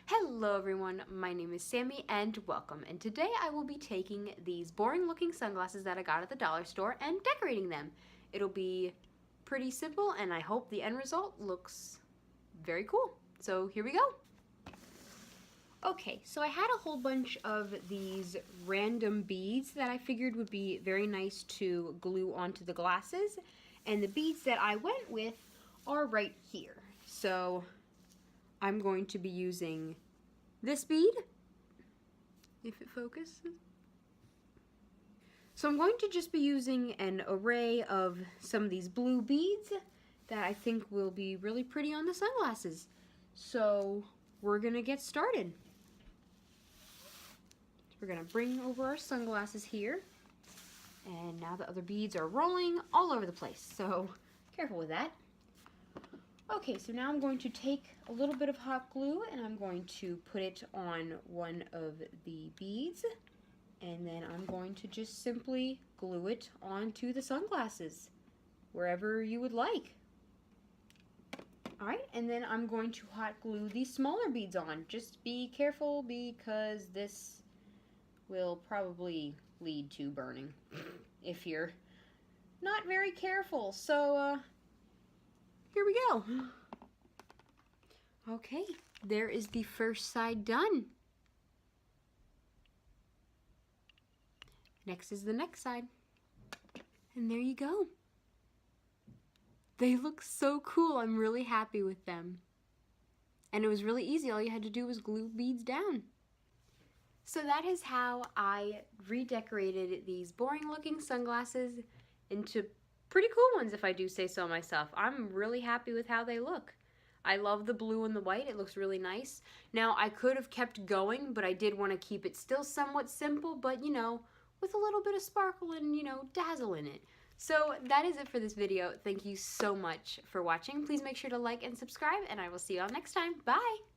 Hello everyone, my name is Sammy and welcome. And today I will be taking these boring looking sunglasses that I got at the dollar store and decorating them. It'll be pretty simple and I hope the end result looks very cool. So here we go. Okay, so I had a whole bunch of these random beads that I figured would be very nice to glue onto the glasses. And the beads that I went with are right here. So I'm going to be using this bead, if it focuses. So I'm going to just be using an array of some of these blue beads that I think will be really pretty on the sunglasses. So we're gonna get started. We're gonna bring over our sunglasses here. And now the other beads are rolling all over the place, so careful with that. Okay, so now I'm going to take a little bit of hot glue and I'm going to put it on one of the beads, and then I'm going to just simply glue it onto the sunglasses wherever you would like. Alright, and then I'm going to hot glue these smaller beads on. Just be careful because this will probably lead to burning if you're not very careful. So here we go. Okay, there is the first side done. Next is the next side. And there you go. They look so cool. I'm really happy with them. And it was really easy. All you had to do was glue beads down. So that is how I redecorated these boring looking sunglasses into pretty cool ones, if I do say so myself. I'm really happy with how they look. I love the blue and the white. It looks really nice. Now, I could have kept going, but I did want to keep it still somewhat simple, but, you know, with a little bit of sparkle and, you know, dazzle in it. So that is it for this video. Thank you so much for watching. Please make sure to like and subscribe, and I will see you all next time. Bye!